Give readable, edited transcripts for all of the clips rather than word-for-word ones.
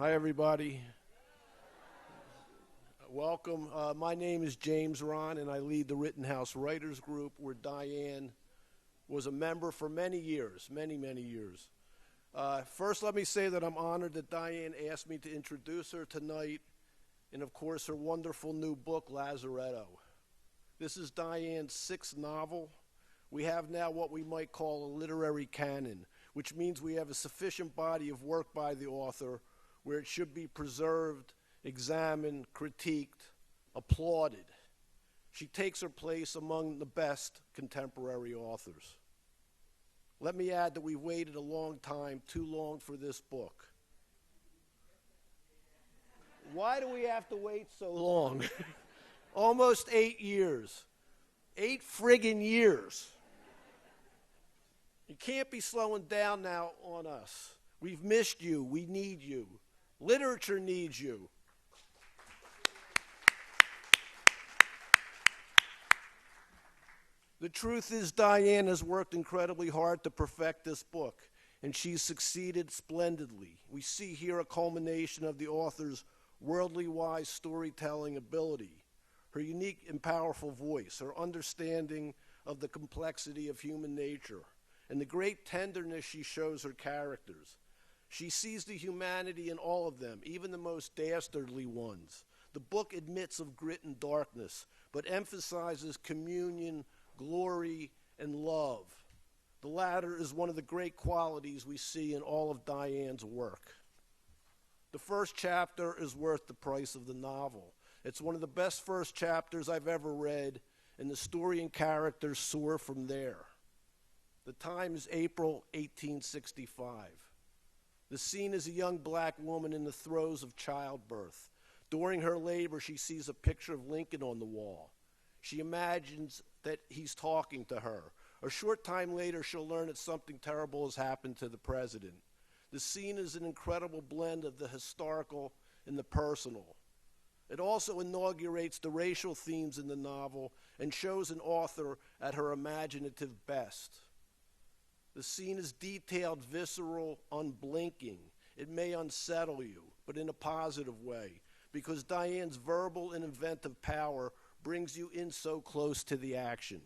Hi, everybody. Welcome. My name is James Ron, and I lead the Rittenhouse Writers Group, where Diane was a member for many years, many years. First, let me say that I'm honored that Diane asked me to introduce her tonight, and of course, her wonderful new book, Lazaretto. This is Diane's sixth novel. We have now what we might call a literary canon, which means we have a sufficient body of work by the author where it should be preserved, examined, critiqued, applauded. She takes her place among the best contemporary authors. Let me add that we've waited a long time, too long for this book. Why do we have to wait so long? Almost 8 years. 8 friggin' years. You can't be slowing down now on us. We've missed you. We need you. Literature needs you. The truth is, Diane has worked incredibly hard to perfect this book, and she's succeeded splendidly. We see here a culmination of the author's worldly wise storytelling ability, her unique and powerful voice, her understanding of the complexity of human nature, and the great tenderness she shows her characters. She sees the humanity in all of them, even the most dastardly ones. The book admits of grit and darkness, but emphasizes communion, glory, and love. The latter is one of the great qualities we see in all of Diane's work. The first chapter is worth the price of the novel. It's one of the best first chapters I've ever read, and the story and characters soar from there. The time is April 1865. The scene is a young black woman in the throes of childbirth. During her labor, she sees a picture of Lincoln on the wall. She imagines that he's talking to her. A short time later, she'll learn that something terrible has happened to the president. The scene is an incredible blend of the historical and the personal. It also inaugurates the racial themes in the novel and shows an author at her imaginative best. The scene is detailed, visceral, unblinking. It may unsettle you, but in a positive way, because Diane's verbal and inventive power brings you in so close to the action.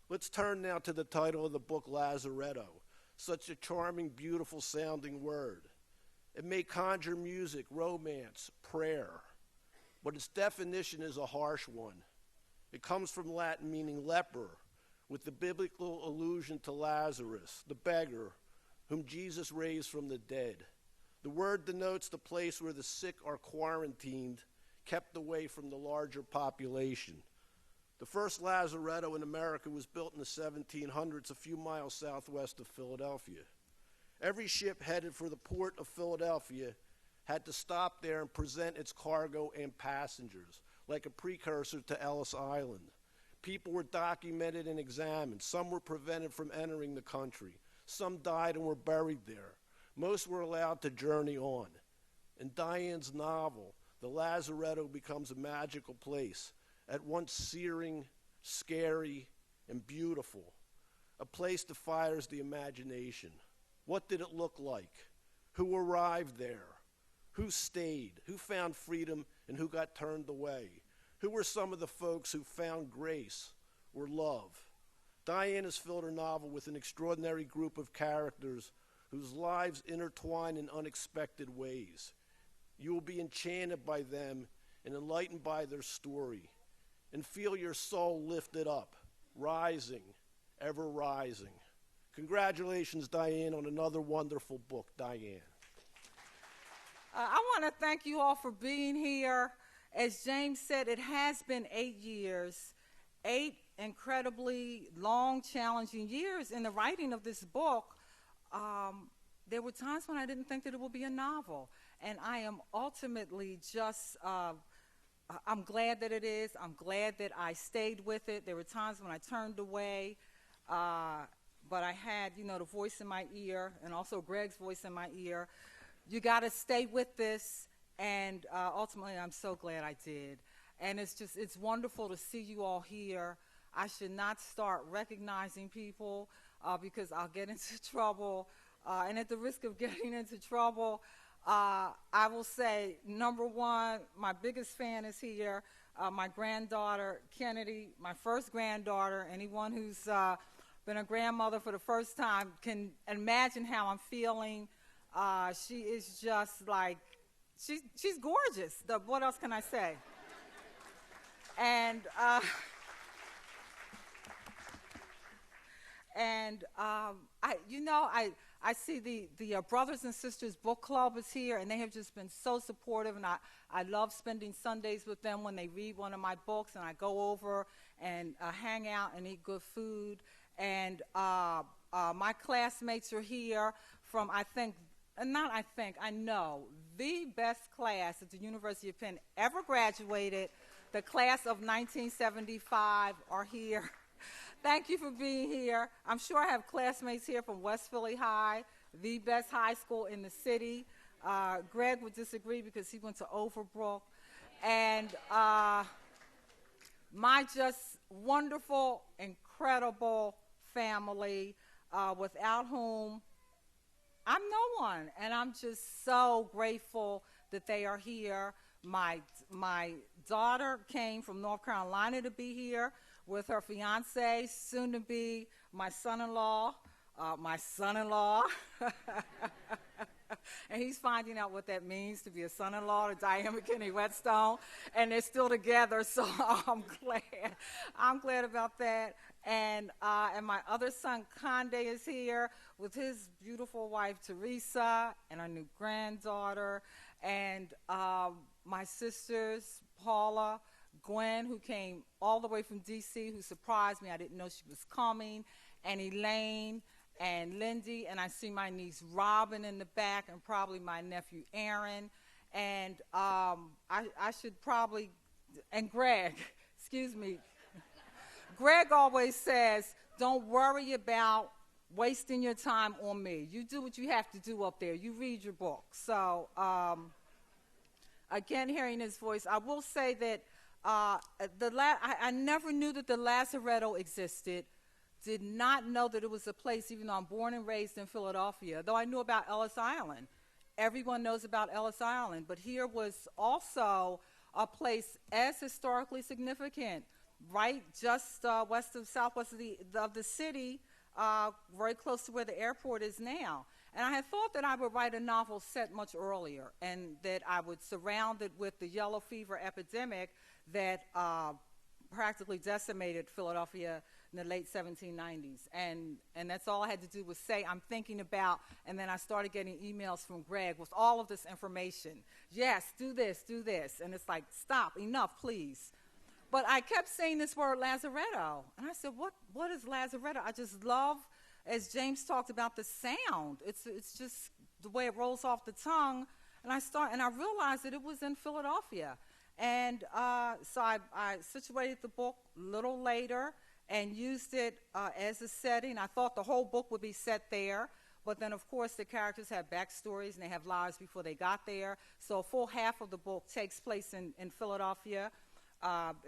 Let's turn now to the title of the book, Lazaretto. Such a charming, beautiful sounding word. It may conjure music, romance, prayer, but its definition is a harsh one. It comes from Latin meaning leper, with the biblical allusion to Lazarus, the beggar, whom Jesus raised from the dead. The word denotes the place where the sick are quarantined, kept away from the larger population. The first Lazaretto in America was built in the 1700s, a few miles southwest of Philadelphia. Every ship headed for the port of Philadelphia had to stop there and present its cargo and passengers, like a precursor to Ellis Island. People were documented and examined. Some were prevented from entering the country. Some died and were buried there. Most were allowed to journey on. In Diane's novel, the Lazaretto becomes a magical place, at once searing, scary, and beautiful. A place that fires the imagination. What did it look like? Who arrived there? Who stayed? Who found freedom and who got turned away? Who were some of the folks who found grace or love? Diane has filled her novel with an extraordinary group of characters whose lives intertwine in unexpected ways. You will be enchanted by them and enlightened by their story, and feel your soul lifted up, rising, ever rising. Congratulations, Diane, on another wonderful book, Diane. I want to thank you all for being here. As James said, it has been 8 years, 8 incredibly long, challenging years in the writing of this book. There were times when I didn't think that it would be a novel, and I am ultimately just, I'm glad that it is. I'm glad that I stayed with it. There were times when I turned away, but I had, the voice in my ear, and also Greg's voice in my ear. You got to stay with this. And ultimately, I'm so glad I did. And it's wonderful to see you all here. I should not start recognizing people because I'll get into trouble. And at the risk of getting into trouble, I will say, number one, my biggest fan is here. My granddaughter, Kennedy, my first granddaughter. Anyone who's been a grandmother for the first time can imagine how I'm feeling. She is just like, she's gorgeous. What else can I say? And I see the Brothers and Sisters Book Club is here, and they have just been so supportive, and I love spending Sundays with them when they read one of my books, and I go over and hang out and eat good food. And my classmates are here from, I know, the best class at the University of Penn ever graduated. The class of 1975 are here. Thank you for being here. I'm sure I have classmates here from West Philly High, the best high school in the city. Greg would disagree because he went to Overbrook. And my just wonderful, incredible family, without whom I'm no one. And I'm just so grateful that they are here. My daughter came from North Carolina to be here with her fiance, soon to be my son-in-law, and he's finding out what that means to be a son-in-law to Diane McKinney-Whetstone, and they're still together, so I'm glad about that. And my other son, Conde, is here with his beautiful wife, Teresa, and our new granddaughter, and my sisters, Paula, Gwen, who came all the way from D.C., who surprised me. I didn't know she was coming, and Elaine and Lindy, and I see my niece Robin in the back, and probably my nephew Aaron, and I should probably, and Greg, excuse me. Greg always says, don't worry about wasting your time on me. You do what you have to do up there. You read your book. So, again, hearing his voice, I will say that I never knew that the Lazaretto existed, did not know that it was a place, even though I'm born and raised in Philadelphia, though I knew about Ellis Island. Everyone knows about Ellis Island, but here was also a place as historically significant, right just southwest of the city, very close to where the airport is now. And I had thought that I would write a novel set much earlier, and that I would surround it with the yellow fever epidemic that practically decimated Philadelphia in the late 1790s. And that's all I had to do was say, I'm thinking about, and then I started getting emails from Greg with all of this information. Yes, do this, and it's like, stop, enough, please. But I kept saying this word Lazaretto, and I said, what is Lazaretto? I just love, as James talked about, the sound. It's just the way it rolls off the tongue, and I realized that it was in Philadelphia. And so I situated the book a little later and used it as a setting. I thought the whole book would be set there, but then, of course, the characters have backstories and they have lives before they got there. So a full half of the book takes place in Philadelphia,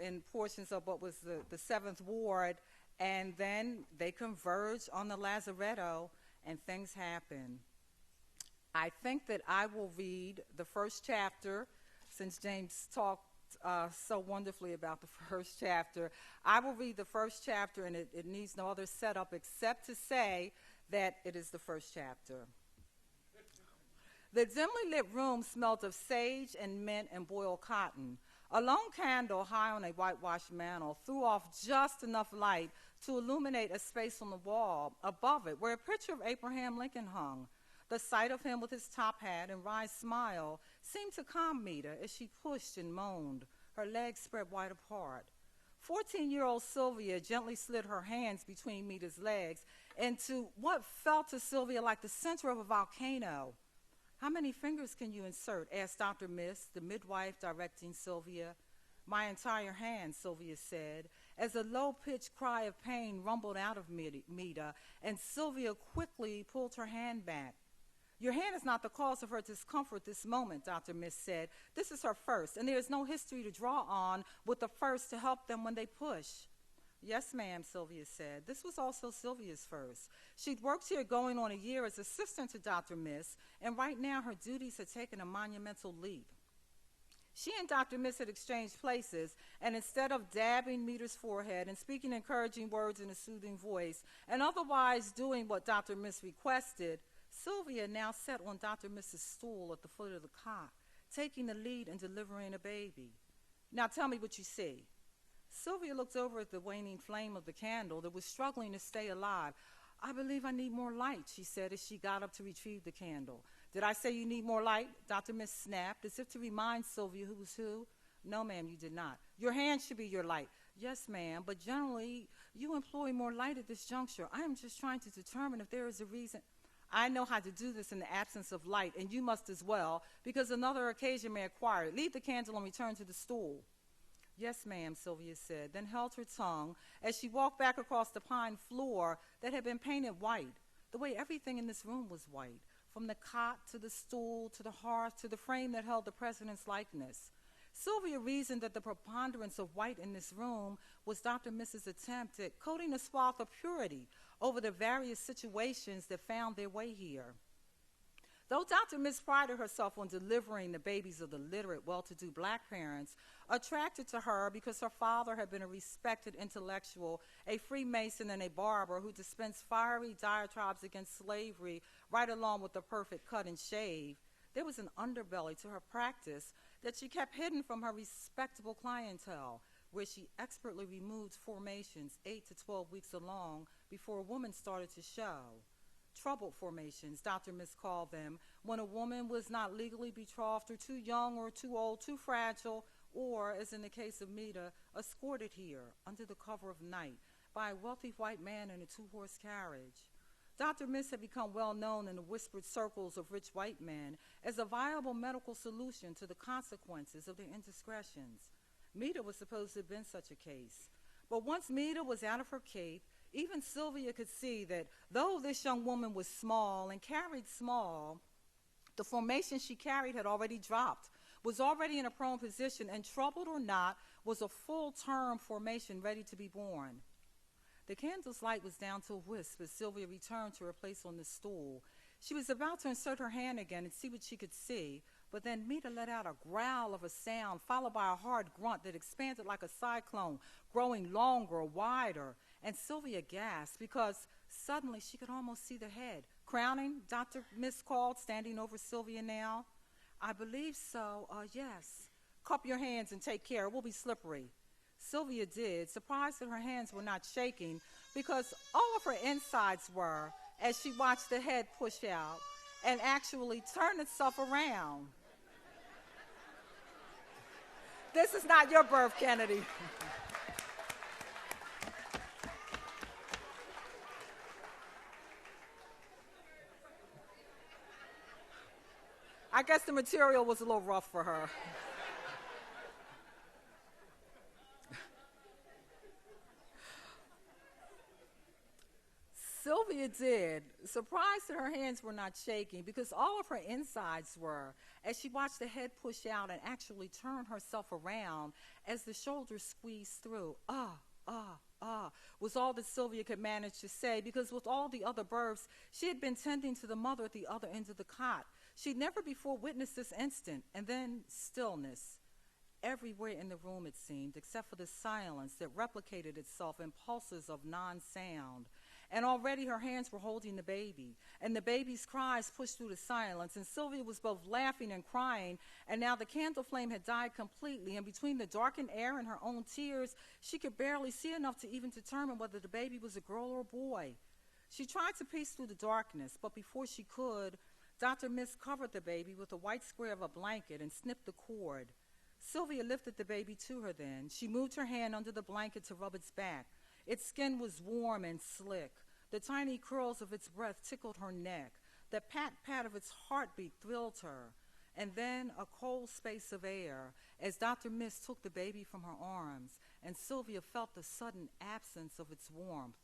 in portions of what was the 7th Ward, and then they converge on the Lazaretto, and things happen. I think that I will read the first chapter, since James talked so wonderfully about the first chapter. I will read the first chapter, and it needs no other setup except to say that it is the first chapter. The dimly lit room smelled of sage and mint and boiled cotton. A lone candle high on a whitewashed mantel threw off just enough light to illuminate a space on the wall above it where a picture of Abraham Lincoln hung. The sight of him with his top hat and wry smile seemed to calm Meta as she pushed and moaned, her legs spread wide apart. 14-year-old Sylvia gently slid her hands between Meta's legs into what felt to Sylvia like the center of a volcano. "How many fingers can you insert?" asked Dr. Miss, the midwife directing Sylvia. "My entire hand," Sylvia said, as a low-pitched cry of pain rumbled out of Meta, and Sylvia quickly pulled her hand back. "Your hand is not the cause of her discomfort this moment," Dr. Miss said. "This is her first, and there is no history to draw on with the first to help them when they push." Yes, ma'am, Sylvia said. This was also Sylvia's first. She'd worked here going on a year as assistant to Dr. Miss, and right now her duties had taken a monumental leap. She and Dr. Miss had exchanged places, and instead of dabbing Mita's forehead and speaking encouraging words in a soothing voice, and otherwise doing what Dr. Miss requested, Sylvia now sat on Dr. Miss's stool at the foot of the cot, taking the lead in delivering a baby. Now tell me what you see. Sylvia looked over at the waning flame of the candle that was struggling to stay alive. I believe I need more light, she said as she got up to retrieve the candle. Did I say you need more light? Dr. Miss snapped, as if to remind Sylvia who was who. No, ma'am, you did not. Your hand should be your light. Yes, ma'am, but generally you employ more light at this juncture. I am just trying to determine if there is a reason. I know how to do this in the absence of light, and you must as well, because another occasion may acquire it. Leave the candle and return to the stool. Yes, ma'am, Sylvia said, then held her tongue as she walked back across the pine floor that had been painted white, the way everything in this room was white, from the cot to the stool to the hearth to the frame that held the president's likeness. Sylvia reasoned that the preponderance of white in this room was Dr. Miss's attempt at coating a swath of purity over the various situations that found their way here. Though Dr. Miss prided herself on delivering the babies of the literate, well-to-do black parents, attracted to her because her father had been a respected intellectual, a Freemason, and a barber who dispensed fiery diatribes against slavery right along with the perfect cut and shave, there was an underbelly to her practice that she kept hidden from her respectable clientele, where she expertly removed formations 8 to 12 weeks along before a woman started to show. Troubled formations, Dr. Miss called them, when a woman was not legally betrothed or too young or too old, too fragile, or, as in the case of Mita, escorted here under the cover of night by a wealthy white man in a two-horse carriage. Dr. Miss had become well known in the whispered circles of rich white men as a viable medical solution to the consequences of their indiscretions. Mita was supposed to have been such a case. But once Mita was out of her cape, even Sylvia could see that though this young woman was small and carried small, the formation she carried had already dropped, was already in a prone position, and troubled or not, was a full-term formation ready to be born. The candle's light was down to a wisp as Sylvia returned to her place on the stool. She was about to insert her hand again and see what she could see, but then Mita let out a growl of a sound, followed by a hard grunt that expanded like a cyclone, growing longer, wider. And Sylvia gasped because suddenly she could almost see the head. Crowning, Dr. Miss called, standing over Sylvia now. I believe so, yes. Cup your hands and take care, it will be slippery. Sylvia did, surprised that her hands were not shaking because all of her insides were as she watched the head push out and actually turn itself around. This is not your birth, Kennedy. I guess the material was a little rough for her. Sylvia did, surprised that her hands were not shaking because all of her insides were, as she watched the head push out and actually turn herself around as the shoulders squeezed through. Was all that Sylvia could manage to say, because with all the other births, she had been tending to the mother at the other end of the cot. She'd never before witnessed this instant, and then stillness. Everywhere in the room, it seemed, except for the silence that replicated itself in pulses of non-sound. And already her hands were holding the baby, and the baby's cries pushed through the silence, and Sylvia was both laughing and crying, and now the candle flame had died completely, and between the darkened air and her own tears, she could barely see enough to even determine whether the baby was a girl or a boy. She tried to piece through the darkness, but before she could, Dr. Miss covered the baby with a white square of a blanket and snipped the cord. Sylvia lifted the baby to her then. She moved her hand under the blanket to rub its back. Its skin was warm and slick. The tiny curls of its breath tickled her neck. The pat-pat of its heartbeat thrilled her. And then a cold space of air as Dr. Miss took the baby from her arms, and Sylvia felt the sudden absence of its warmth.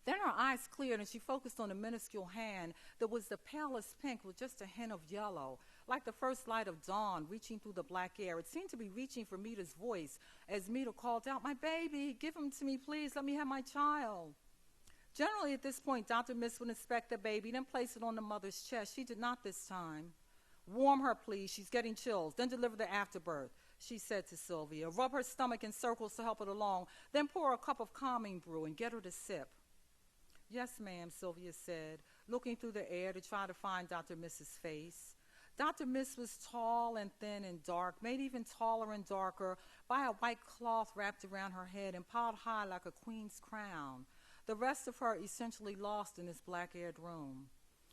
Then her eyes cleared and she focused on a minuscule hand that was the palest pink with just a hint of yellow, like the first light of dawn reaching through the black air. It seemed to be reaching for Mita's voice as Mita called out, "My baby, give him to me, please. Let me have my child." Generally, at this point, Dr. Miss would inspect the baby, then place it on the mother's chest. She did not this time. "Warm her, please. She's getting chills. Then deliver the afterbirth," she said to Sylvia. "Rub her stomach in circles to help it along. Then pour a cup of calming brew and get her to sip." "Yes, ma'am," Sylvia said, looking through the air to try to find Dr. Miss's face. Dr. Miss was tall and thin and dark, made even taller and darker by a white cloth wrapped around her head and piled high like a queen's crown, the rest of her essentially lost in this black-aired room.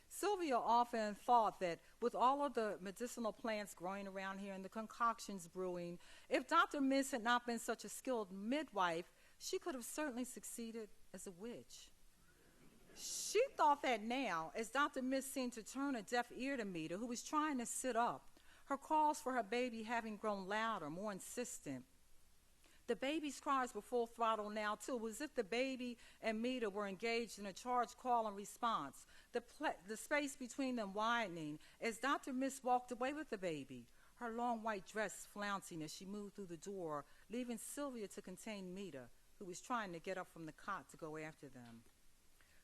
Sylvia often thought that with all of the medicinal plants growing around here and the concoctions brewing, if Dr. Miss had not been such a skilled midwife, she could have certainly succeeded as a witch. She thought that now, as Dr. Miss seemed to turn a deaf ear to Mita, who was trying to sit up, her calls for her baby having grown louder, more insistent. The baby's cries were full throttle now, too. It was as if the baby and Mita were engaged in a charged call and response, the space between them widening as Dr. Miss walked away with the baby, her long white dress flouncing as she moved through the door, leaving Sylvia to contain Mita, who was trying to get up from the cot to go after them.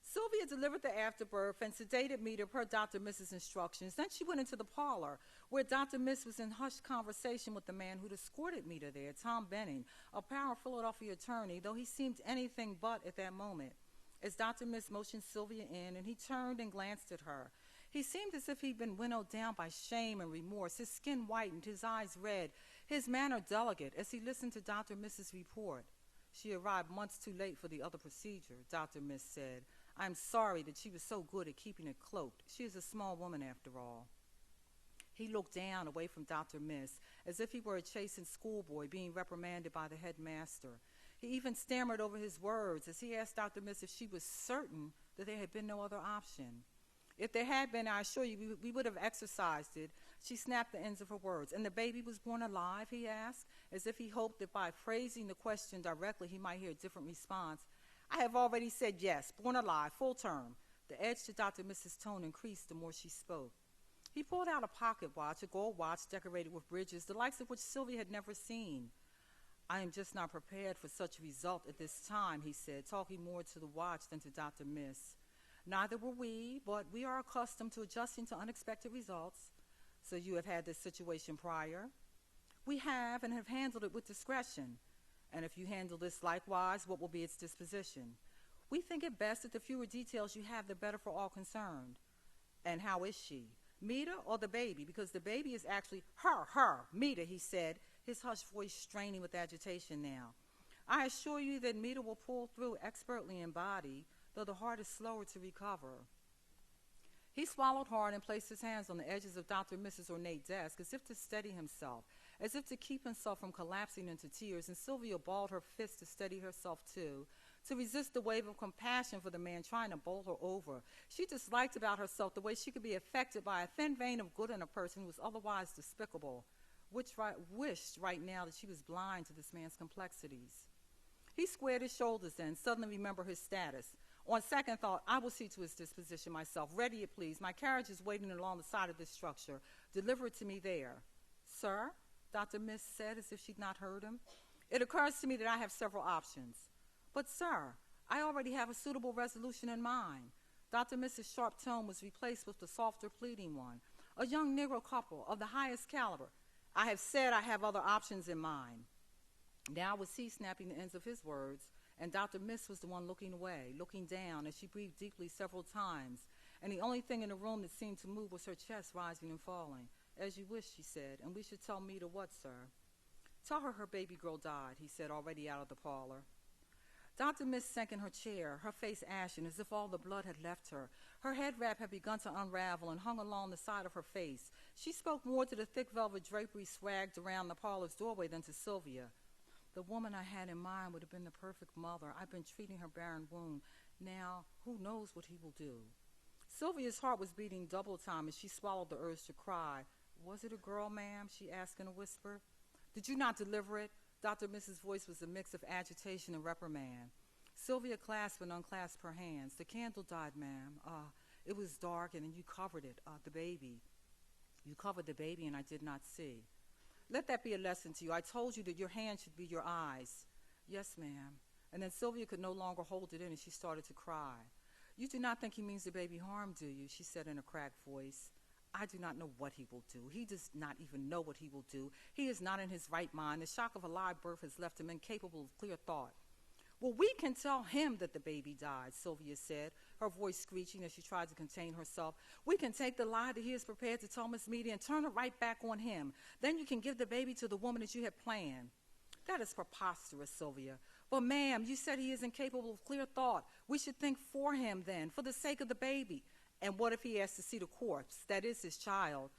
Sylvia delivered the afterbirth and sedated Mita per Dr. Miss's instructions. Then she went into the parlor, where Dr. Miss was in hushed conversation with the man who'd escorted Mita there, Tom Benning, a proud Philadelphia attorney, though he seemed anything but at that moment. As Dr. Miss motioned Sylvia in, and he turned and glanced at her, he seemed as if he'd been winnowed down by shame and remorse. His skin whitened, his eyes red, his manner delicate as he listened to Dr. Miss's report. "She arrived months too late for the other procedure," Dr. Miss said. "I'm sorry that she was so good at keeping it cloaked. She is a small woman after all." He looked down away from Dr. Miss as if he were a chastened schoolboy being reprimanded by the headmaster. He even stammered over his words as he asked Dr. Miss if she was certain that there had been no other option. "If there had been, I assure you, we would have exercised it." She snapped the ends of her words. "And the baby was born alive?" he asked, as if he hoped that by phrasing the question directly he might hear a different response. "I have already said yes, born alive, full term." The edge to Dr. Miss's tone increased the more she spoke. He pulled out a pocket watch, a gold watch decorated with bridges, the likes of which Sylvia had never seen. "I am just not prepared for such a result at this time," he said, talking more to the watch than to Dr. Miss. "Neither were we, but we are accustomed to adjusting to unexpected results." "So you have had this situation prior?" "We have, and have handled it with discretion." "And if you handle this likewise, what will be its disposition?" "We think it best that the fewer details you have, the better for all concerned." "And how is she? Mita or the baby? Because the baby is actually her, Mita," he said, his hushed voice straining with agitation now. "I assure you that Mita will pull through expertly in body, though the heart is slower to recover." He swallowed hard and placed his hands on the edges of Dr. Miss's ornate desk as if to steady himself, as if to keep himself from collapsing into tears, and Sylvia balled her fist to steady herself too, to resist the wave of compassion for the man trying to bowl her over. She disliked about herself the way she could be affected by a thin vein of good in a person who was otherwise despicable, wished right now that she was blind to this man's complexities. He squared his shoulders then, suddenly remembered his status. "On second thought, I will see to his disposition myself. Ready it, please. My carriage is waiting along the side of this structure. Deliver it to me there." "Sir?" Dr. Miss said, as if she'd not heard him. "It occurs to me that I have several options." "But, sir, I already have a suitable resolution in mind." Dr. Miss's sharp tone was replaced with the softer, pleading one. "A young Negro couple of the highest caliber." "I have said I have other options in mind." Now was he snapping the ends of his words, and Dr. Miss was the one looking away, looking down as she breathed deeply several times, and the only thing in the room that seemed to move was her chest rising and falling. "As you wish," she said, "and we should tell Mita what, sir?" "Tell her her baby girl died," he said, already out of the parlor. Dr. Miss sank in her chair, her face ashen, as if all the blood had left her. Her head wrap had begun to unravel and hung along the side of her face. She spoke more to the thick velvet drapery swagged around the parlor's doorway than to Sylvia. "The woman I had in mind would have been the perfect mother. I've been treating her barren wound. Now, who knows what he will do?" Sylvia's heart was beating double time as she swallowed the urge to cry. "Was it a girl, ma'am?" she asked in a whisper. "Did you not deliver it?" Dr. Miss's voice was a mix of agitation and reprimand. Sylvia clasped and unclasped her hands. "The candle died, ma'am. It was dark, and you covered it, the baby." You covered the baby, and I did not see. Let that be a lesson to you. I told you that your hand should be your eyes. Yes, ma'am. And then Sylvia could no longer hold it in, and she started to cry. You do not think he means the baby harm, do you? She said in a cracked voice. I do not know what he will do. He does not even know what he will do. He is not in his right mind. The shock of a live birth has left him incapable of clear thought. Well, we can tell him that the baby died, Sylvia said, her voice screeching as she tried to contain herself. We can take the lie that he is prepared to tell Miss Meade and turn it right back on him. Then you can give the baby to the woman that you had planned. That is preposterous, Sylvia. But, ma'am, you said he is incapable of clear thought. We should think for him then, for the sake of the baby. And what if he asks to see the corpse? That is his child.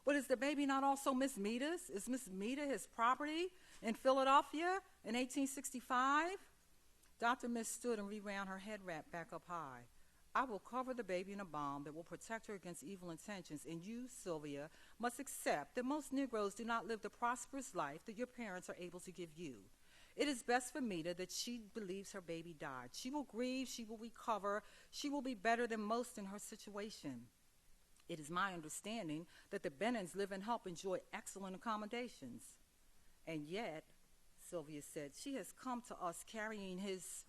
But is the baby not also Miss Meade's? Is Miss Meade his property in Philadelphia in 1865? Dr. Miss stood and rewound her head wrap back up high. I will cover the baby in a balm that will protect her against evil intentions, and you, Sylvia, must accept that most Negroes do not live the prosperous life that your parents are able to give you. It is best for Meade that she believes her baby died. She will grieve, she will recover, she will be better than most in her situation. It is my understanding that the Bennons live and help enjoy excellent accommodations. And yet, Sylvia said, she has come to us carrying his...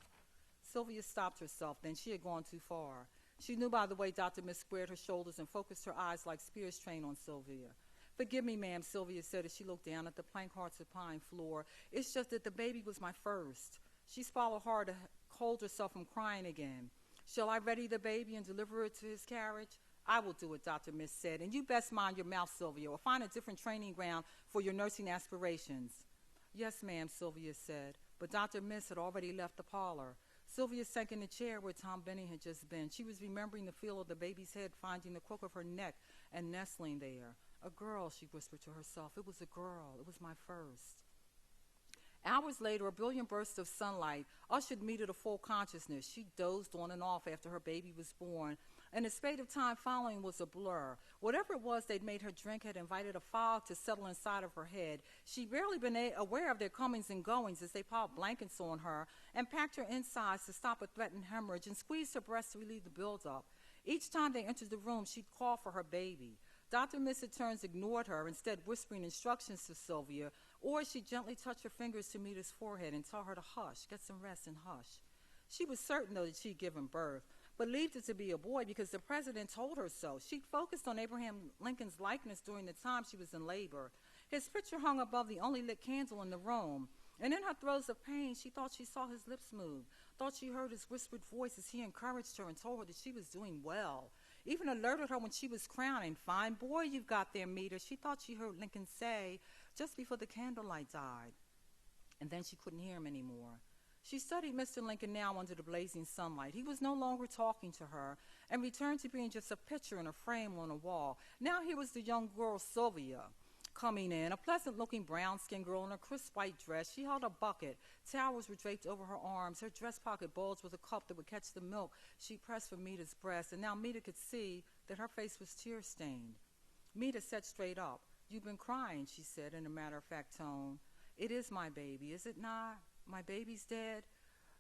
Sylvia stopped herself, then she had gone too far. She knew by the way Dr. Miss squared her shoulders and focused her eyes like spears trained on Sylvia. Forgive me, ma'am, Sylvia said as she looked down at the plank hearts of pine floor. It's just that the baby was my first. She swallowed hard to hold herself from crying again. Shall I ready the baby and deliver it to his carriage? I will do it, Dr. Miss said, and you best mind your mouth, Sylvia, or find a different training ground for your nursing aspirations. Yes, ma'am, Sylvia said, but Dr. Miss had already left the parlor. Sylvia sank in the chair where Tom Benning had just been. She was remembering the feel of the baby's head finding the crook of her neck and nestling there. A girl, she whispered to herself. It was a girl. It was my first. Hours later, a brilliant burst of sunlight ushered Meade to full consciousness. She dozed on and off after her baby was born, and the spate of time following was a blur. Whatever it was they'd made her drink had invited a fog to settle inside of her head. She'd barely been aware of their comings and goings as they piled blankets on her and packed her insides to stop a threatened hemorrhage and squeezed her breasts to relieve the buildup. Each time they entered the room, she'd call for her baby. Dr. Miss at turns ignored her, instead whispering instructions to Sylvia, or she'd gently touch her fingers to Meade's forehead and tell her to hush, get some rest and hush. She was certain, though, that she'd given birth, believed it to be a boy because the president told her so. She'd focused on Abraham Lincoln's likeness during the time she was in labor. His picture hung above the only lit candle in the room, and in her throes of pain, she thought she saw his lips move, thought she heard his whispered voice as he encouraged her and told her that she was doing well. Even alerted her when she was crowning. Fine boy you've got there, Meade, she thought she heard Lincoln say just before the candlelight died. And then she couldn't hear him anymore. She studied Mr. Lincoln now under the blazing sunlight. He was no longer talking to her and returned to being just a picture in a frame on a wall. Now here was the young girl, Sylvia, coming in, a pleasant-looking brown-skinned girl in a crisp white dress. She held a bucket. Towels were draped over her arms. Her dress pocket bulged with a cup that would catch the milk she pressed from Meade's breast, and now Meade could see that her face was tear-stained. Meade sat straight up. You've been crying, she said in a matter-of-fact tone. It is my baby, is it not? My baby's dead?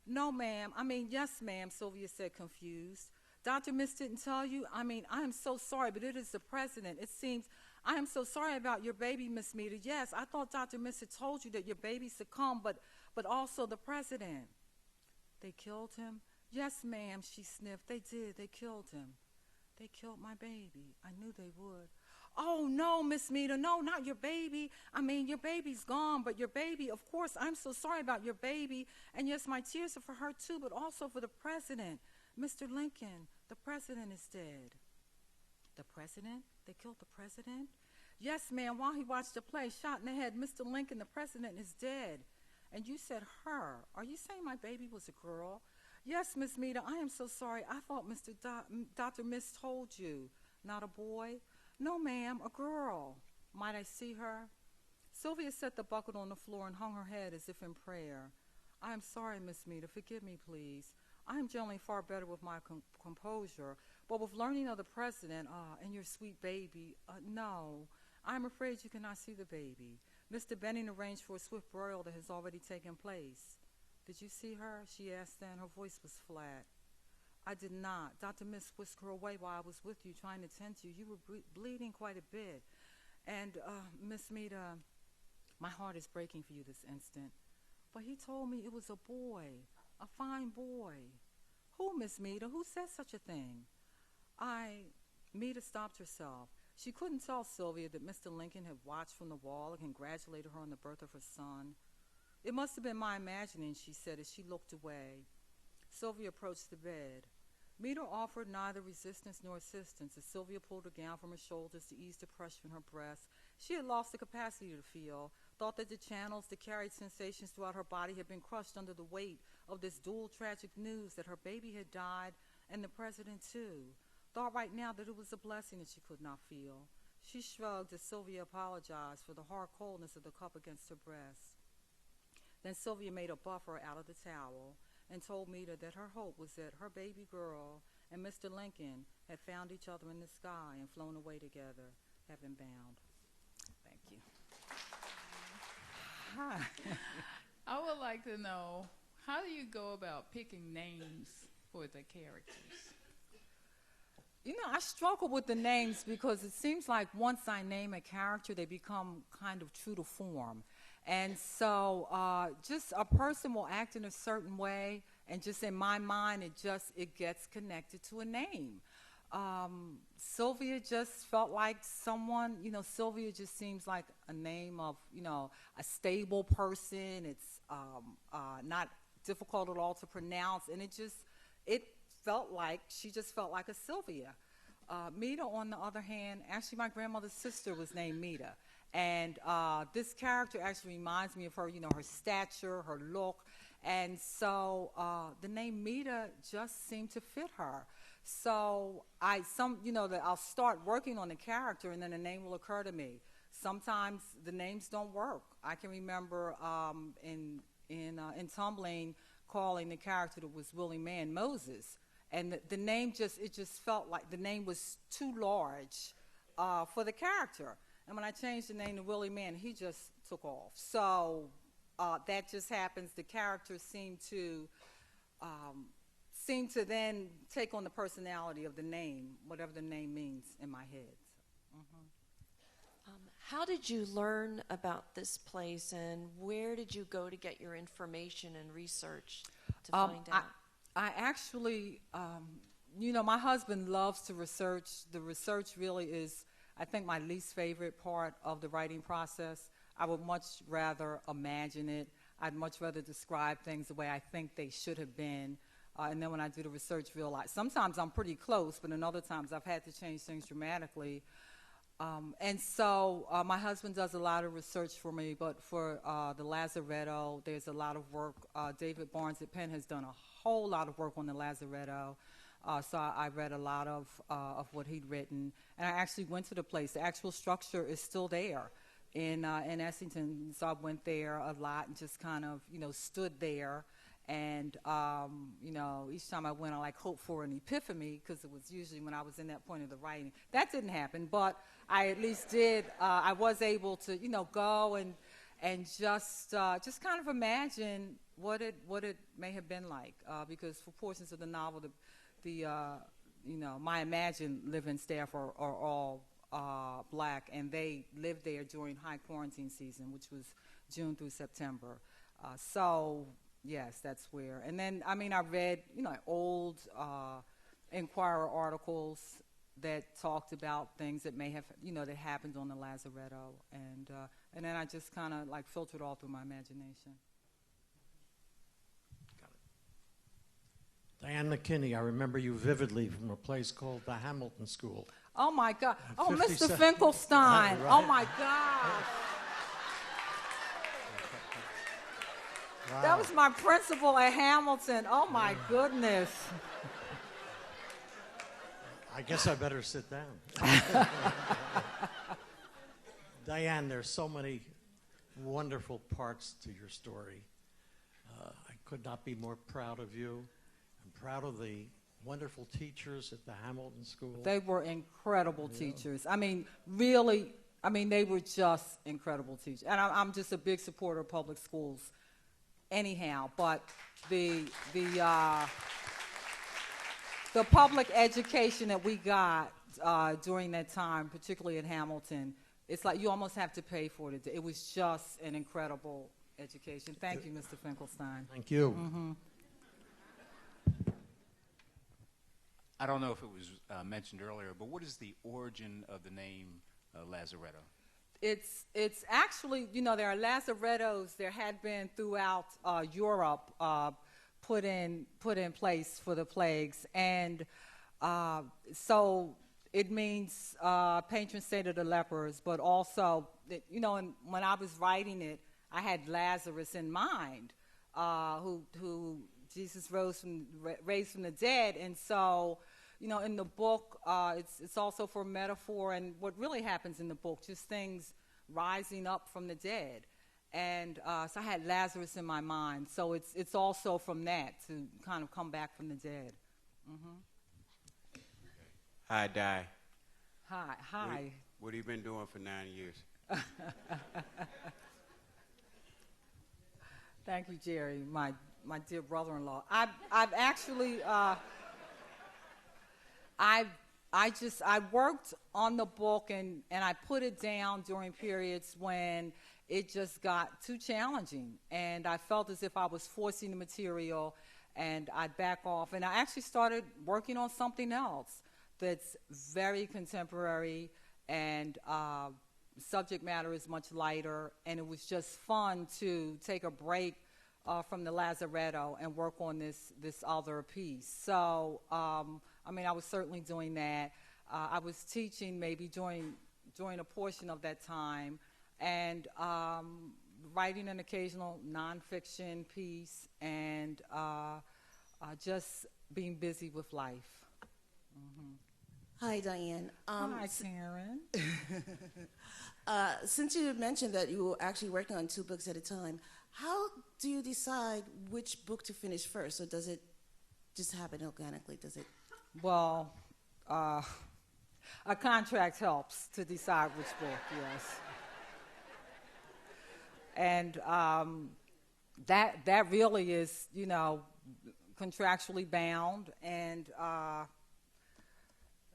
No, ma'am. Yes, ma'am, Sylvia said, confused. Dr. Miss didn't tell you? I am so sorry, but it is the president. It seems... I am so sorry about your baby, Miss Meade. Yes, I thought Dr. Miss had told you that your baby succumbed, but also the president. They killed him? Yes, ma'am, she sniffed. They did. They killed him. They killed my baby. I knew they would. Oh, no, Miss Meade, no, not your baby. Your baby's gone, but your baby, of course, I'm so sorry about your baby. And yes, my tears are for her too, but also for the president. Mr. Lincoln, the president is dead. The president? They killed the president? Yes, ma'am, while he watched the play, shot in the head. Mr. Lincoln, the president, is dead. And you said her. Are you saying my baby was a girl? Yes, Miss Meade, I am so sorry. I thought Dr. Miss told you. Not a boy? No, ma'am, a girl. Might I see her? Sylvia set the bucket on the floor and hung her head as if in prayer. I am sorry, Miss Meade. Forgive me, please. I am generally far better with my composure, but with learning of the president and your sweet baby, no. I am afraid you cannot see the baby. Mr. Benning arranged for a swift burial that has already taken place. Did you see her? She asked then. Her voice was flat. I did not. Dr. Miss whisked her away while I was with you trying to tend to you. You were bleeding quite a bit. And Miss Mita, my heart is breaking for you this instant. But he told me it was a boy, a fine boy. Who, Miss Mita? Who said such a thing? Mita stopped herself. She couldn't tell Sylvia that Mr. Lincoln had watched from the wall and congratulated her on the birth of her son. It must have been my imagining, she said as she looked away. Sylvia approached the bed. Mita offered neither resistance nor assistance as Sylvia pulled her gown from her shoulders to ease the pressure in her breast. She had lost the capacity to feel, thought that the channels that carried sensations throughout her body had been crushed under the weight of this dual tragic news that her baby had died and the president too. Thought right now that it was a blessing that she could not feel. She shrugged as Sylvia apologized for the hard coldness of the cup against her breast. Then Sylvia made a buffer out of the towel and told Mita that her hope was that her baby girl and Mr. Lincoln had found each other in the sky and flown away together, heaven bound. Thank you. Hi. I would like to know, how do you go about picking names for the characters? You know, I struggle with the names because it seems like once I name a character, they become kind of true to form. And so just a person will act in a certain way, and just in my mind, it gets connected to a name. Sylvia just felt like someone, Sylvia just seems like a name of, a stable person. It's not difficult at all to pronounce, and she just felt like a Sylvia. Mita, on the other hand, actually my grandmother's sister was named Mita. And this character actually reminds me of her, her stature, her look. And so the name Mita just seemed to fit her. So that I'll start working on the character and then a name will occur to me. Sometimes the names don't work. I can remember in Tumbling calling the character that was Willie Man Moses. And the name just felt like the name was too large for the character. And when I changed the name to Willie Man, he just took off. So that just happens. The character seemed to then take on the personality of the name, whatever the name means in my head. How did you learn about this place, and where did you go to get your information and research to find out? I actually, my husband loves to research. The research really is, I think, my least favorite part of the writing process. I would much rather imagine it. I'd much rather describe things the way I think they should have been. And then when I do the research, realize sometimes I'm pretty close, but in other times I've had to change things dramatically. And so my husband does a lot of research for me, but for the Lazaretto, there's a lot of work. David Barnes at Penn has done a whole lot of work on the Lazaretto. So I read a lot of what he'd written. And I actually went to the place. The actual structure is still there in Essington. So I went there a lot and just kind of, stood there. And, each time I went, I hoped for an epiphany, because it was usually when I was in that point of the writing. That didn't happen, but I at least did. I was able to, go and just kind of imagine what it may have been like, because for portions of the novel, my imagined living staff are all black, and they lived there during high quarantine season, which was June through September. Yes, that's where. And then, I read, old Inquirer articles that talked about things that may have, that happened on the Lazaretto. And then I just kind of filtered all through my imagination. Got it. Diane McKinney, I remember you vividly from a place called the Hamilton School. Oh, my God. Oh, Mr. Finkelstein. Right. Oh, my God. Wow. That was my principal at Hamilton. Oh, my goodness. I guess I better sit down. Diane, there's so many wonderful parts to your story. I could not be more proud of you. I'm proud of the wonderful teachers at the Hamilton School. They were incredible teachers. Really, they were just incredible teachers. And I'm just a big supporter of public schools anyhow, but the public education that we got during that time, particularly at Hamilton, it's like you almost have to pay for it. It was just an incredible education. Thank you, Mr. Finkelstein. Thank you. Mm-hmm. I don't know if it was mentioned earlier, but what is the origin of the name Lazaretto? It's actually, there are Lazarettos. There had been throughout Europe put in place for the plagues, and so it means patron saint of the lepers. But also, and when I was writing it, I had Lazarus in mind, who Jesus raised from the dead, and so. In the book, it's also for metaphor, and what really happens in the book, just things rising up from the dead. And so I had Lazarus in my mind. So it's also from that to kind of come back from the dead. Mm-hmm. Hi, Di. Hi. What have you been doing for 9 years? Thank you, Jerry, my dear brother-in-law. I've actually... I worked on the book and I put it down during periods when it just got too challenging, and I felt as if I was forcing the material, and I'd back off. And I actually started working on something else that's very contemporary, and subject matter is much lighter, and it was just fun to take a break from the Lazaretto and work on this other piece. So, I was certainly doing that. I was teaching maybe during a portion of that time, and writing an occasional nonfiction piece, and just being busy with life. Mm-hmm. Hi, Diane. Hi, Karen. Since you mentioned that you were actually working on 2 books at a time, how do you decide which book to finish first, or does it just happen organically? Does it? Well, a contract helps to decide which book, yes. And that really is, contractually bound, and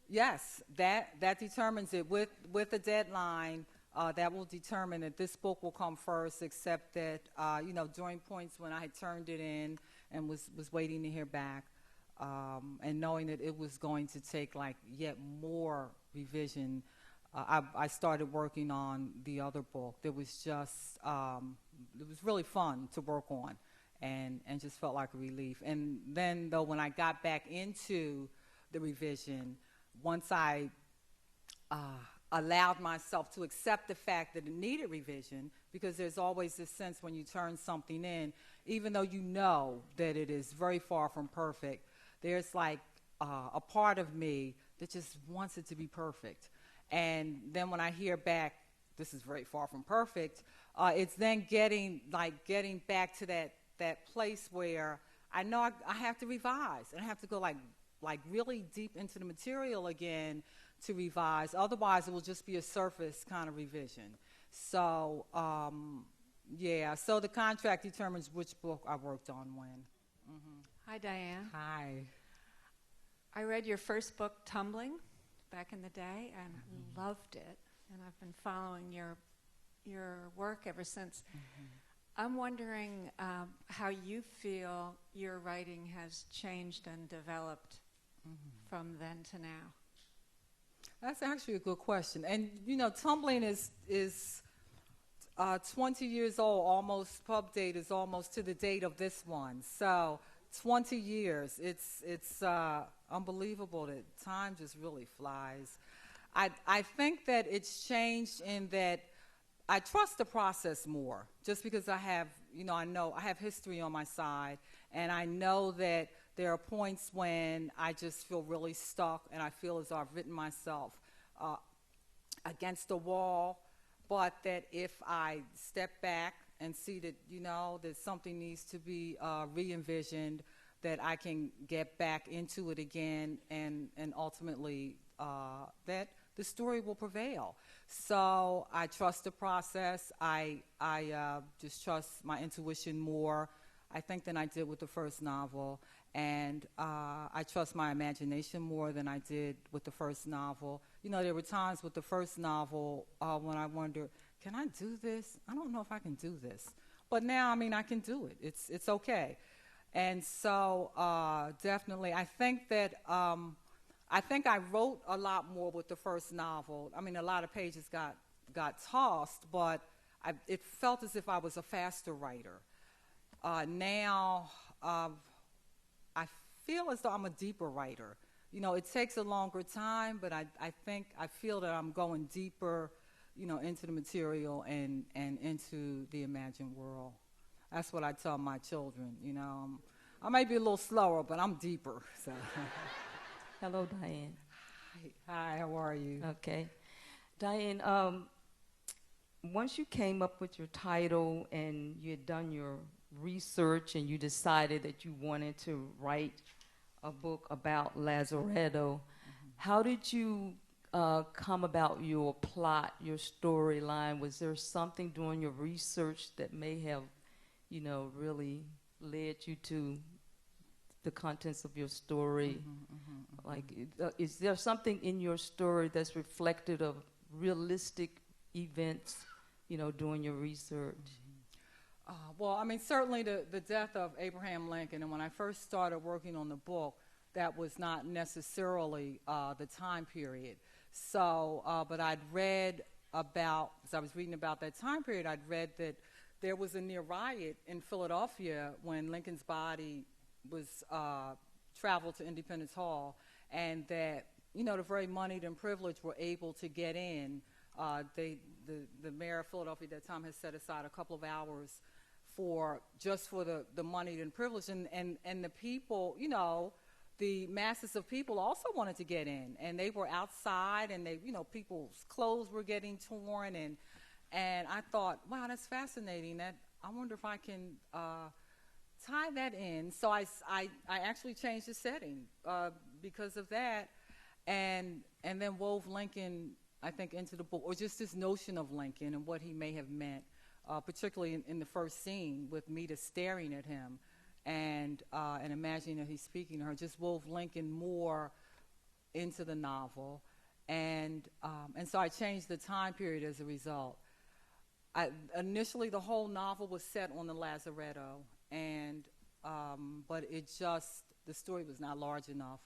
yes, that determines it with a deadline. That will determine that this book will come first, except that, during points when I had turned it in and was waiting to hear back, and knowing that it was going to take yet more revision, I started working on the other book. It was just, it was really fun to work on, and just felt like a relief. And then, though, when I got back into the revision, once I allowed myself to accept the fact that it needed revision, because there's always this sense when you turn something in, even though you know that it is very far from perfect, there's a part of me that just wants it to be perfect. And then when I hear back, this is very far from perfect, it's then getting back to that place where I know I have to revise, and I have to go really deep into the material again to revise. Otherwise, it will just be a surface kind of revision. So, so the contract determines which book I worked on when. Mm-hmm. Hi, Diane. Hi. I read your first book, Tumbling, back in the day, and loved it. And I've been following your work ever since. Mm-hmm. I'm wondering how you feel your writing has changed and developed from then to now. That's actually a good question. And, Tumbling is 20 years old, almost, pub date is almost to the date of this one. So 20 years, it's unbelievable that time just really flies. I think that it's changed in that I trust the process more, just because I have, I know I have history on my side, and I know that there are points when I just feel really stuck, and I feel as though I've written myself against the wall, but that if I step back and see that, that something needs to be re-envisioned, that I can get back into it again, and ultimately that the story will prevail. So I trust the process. I just trust my intuition more, I think, than I did with the first novel. And I trust my imagination more than I did with the first novel. there were times with the first novel when I wondered, can I do this? I don't know if I can do this. But now, I can do it. It's okay. And so definitely, I think that I wrote a lot more with the first novel. A lot of pages got tossed, but it felt as if I was a faster writer. Now, I feel as though I'm a deeper writer. It takes a longer time, but I feel that I'm going deeper, into the material and into the imagined world. That's what I tell my children, I might be a little slower, but I'm deeper. So. Hello, Diane. Hi, how are you? Okay. Diane, once you came up with your title and you had done your research and you decided that you wanted to write a book about Lazaretto, how did you come about your plot, your storyline? Was there something during your research that may have, really led you to the contents of your story? Is there something in your story that's reflective of realistic events, during your research? Well, certainly the death of Abraham Lincoln, and when I first started working on the book, that was not necessarily the time period. So, but I'd read about, as I was reading about that time period, I'd read that there was a near riot in Philadelphia when Lincoln's body was traveled to Independence Hall, and that, the very moneyed and privileged were able to get in. The mayor of Philadelphia at that time had set aside a couple of hours for the moneyed and privileged, and the people, the masses of people also wanted to get in, and they were outside, and they, people's clothes were getting torn, and I thought, wow, that's fascinating. That I wonder if I can tie that in. So I actually changed the setting because of that, and then wove Lincoln, I think, into the book, or just this notion of Lincoln and what he may have meant, particularly in the first scene with Meta staring at him and imagining that he's speaking to her. Just wove Lincoln more into the novel, and so I changed the time period as a result. Initially, the whole novel was set on the Lazaretto, but the story was not large enough.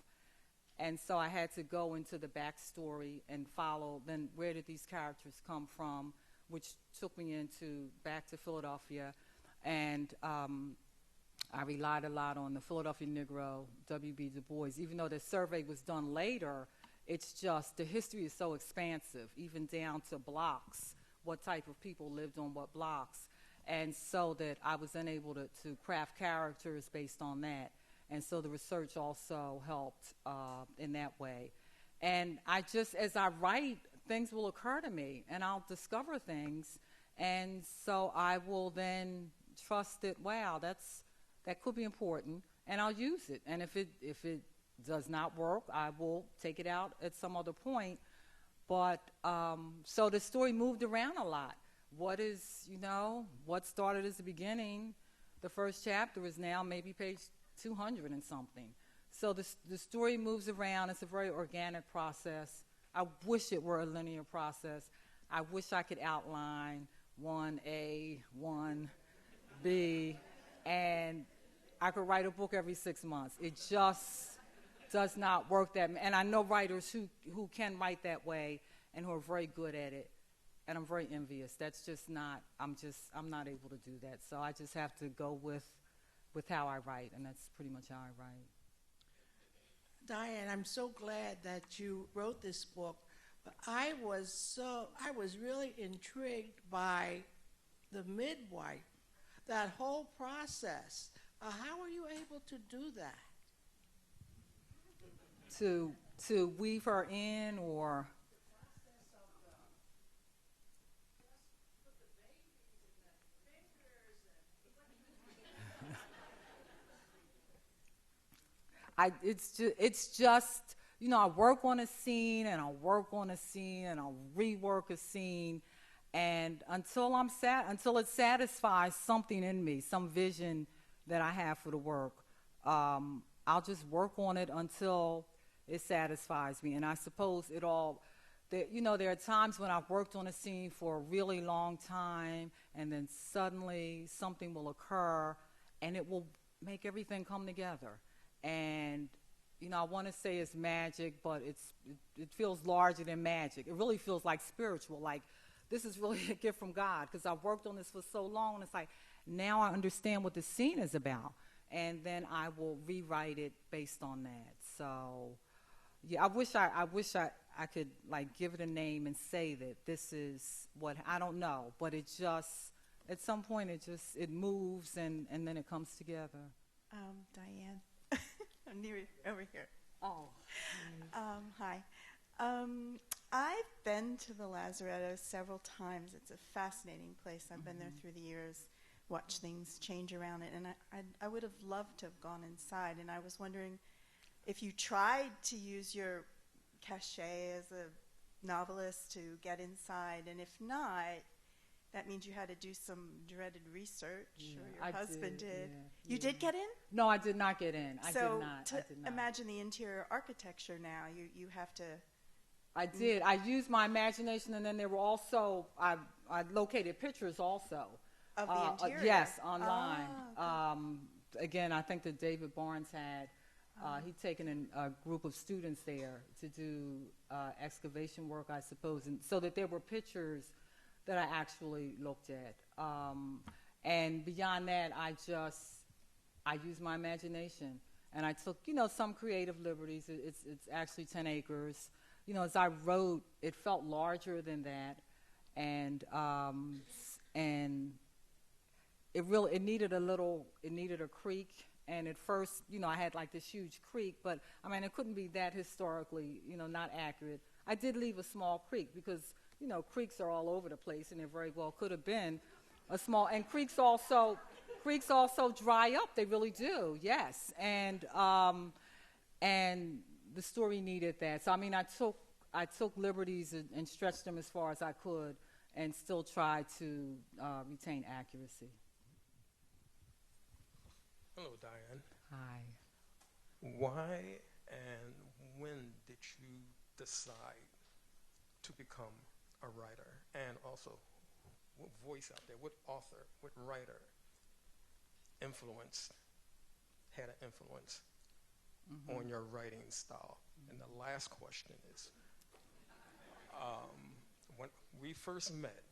And so I had to go into the backstory and follow, then where did these characters come from, which took me back to Philadelphia. And I relied a lot on the Philadelphia Negro, W.B. Du Bois. Even though the survey was done later, it's just, the history is so expansive, even down to blocks, what type of people lived on what blocks. And so that I was then able to craft characters based on that. And so the research also helped in that way. And as I write, things will occur to me, and I'll discover things. And so I will then trust that, wow, that could be important, and I'll use it. And if it does not work, I will take it out at some other point. But so the story moved around a lot. What started as the beginning, the first chapter, is now maybe page 200 and something. So the story moves around. It's a very organic process. I wish it were a linear process. I wish I could outline 1A, 1B, and I could write a book every 6 months. It just does not work that. And I know writers who can write that way and who are very good at it, and I'm very envious. That's just not. I'm not able to do that. So I just have to go with how I write, and that's pretty much how I write. Diane, I'm so glad that you wrote this book, but I was really intrigued by the midwife, that whole process. How were you able to do that? To weave her in, or it's just, I work on a scene, and I'll work on a scene, and I'll rework a scene, and until it satisfies something in me, some vision that I have for the work, I'll just work on it until it satisfies me. And I suppose it all there are times when I've worked on a scene for a really long time, and then suddenly something will occur, and it will make everything come together. And I want to say it's magic, but it feels larger than magic. It really feels like spiritual, like this is really a gift from God, because I've worked on this for so long, and it's like, now I understand what the scene is about, and then I will rewrite it based on that. So, yeah, I wish I could like give it a name and say that this is what, I don't know, but it just, at some point it moves and then it comes together. Diane, I'm near over here. Oh. Hi. I've been to the Lazaretto several times. It's a fascinating place. I've been there through the years, watched things change around it, and I would have loved to have gone inside. And I was wondering if you tried to use your cachet as a novelist to get inside, and if not, that means you had to do some dreaded research, or your husband did. You did get in? No, I did not get in. I did not. So imagine the interior architecture now. You have to. I did. I used my imagination, and then there were also, I located pictures also. Of the interior? Yes, online. Okay. Again, I think that David Barnes had, he'd taken in a group of students there to do excavation work, I suppose, and so that there were pictures that I actually looked at. And beyond that, I used my imagination, and I took, some creative liberties. It's actually 10 acres. As I wrote, it felt larger than that, and it needed a creek. And at first, I had like this huge creek, but it couldn't be that historically, not accurate. I did leave a small creek because, creeks are all over the place, and it very well could have been a small, and creeks also dry up. They really do, yes. And the story needed that. So, I took liberties and stretched them as far as I could and still tried to retain accuracy. Hello, Diane. Hi. Why and when did you decide to become a writer? And also, what voice out there, what author, what writer had an influence on your writing style? And the last question is, when we first met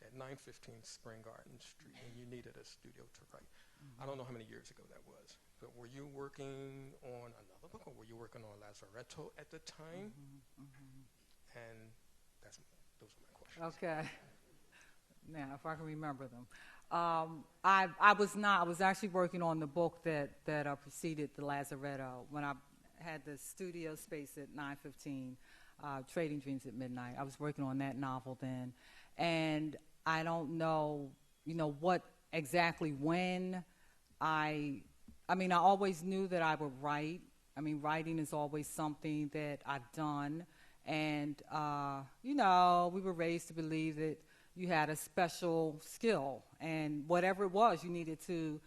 at 915 Spring Garden Street, and you needed a studio to write. I don't know how many years ago that was, but were you working on another book, or were you working on Lazaretto at the time? And those are my questions. Okay. Now, if I can remember them. I was not. I was actually working on the book that preceded the Lazaretto when I had the studio space at 915, Trading Dreams at Midnight. I was working on that novel then. And I don't know, what exactly when I always knew that I would write. Writing is always something that I've done. And, we were raised to believe that you had a special skill. And whatever it was, you needed to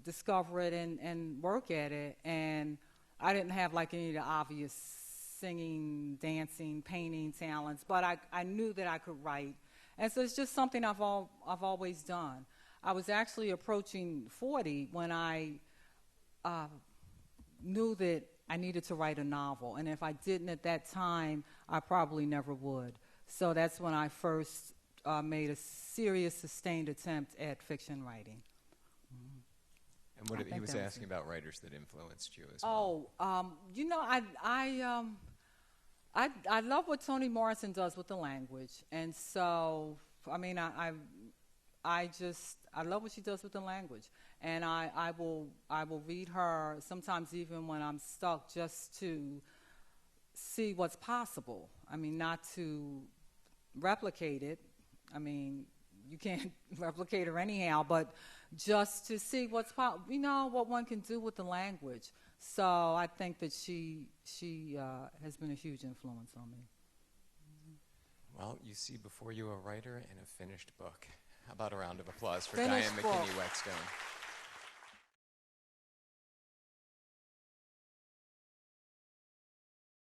discover it and work at it. And I didn't have like any of the obvious singing, dancing, painting talents, but I knew that I could write. And so it's just something I've always done. I was actually approaching 40 when I knew that I needed to write a novel. And if I didn't at that time, I probably never would. So that's when I first made a serious, sustained attempt at fiction writing. And what he was asking about writers that influenced you as well. I love what Toni Morrison does with the language, and so I love what she does with the language, and I will read her sometimes even when I'm stuck, just to see what's possible. Not to replicate it. You can't replicate her anyhow, but just to see what's what one can do with the language. So I think that she has been a huge influence on me. Well, you see before you a writer and a finished book. How about a round of applause for Finished Diane book. McKinney-Whetstone?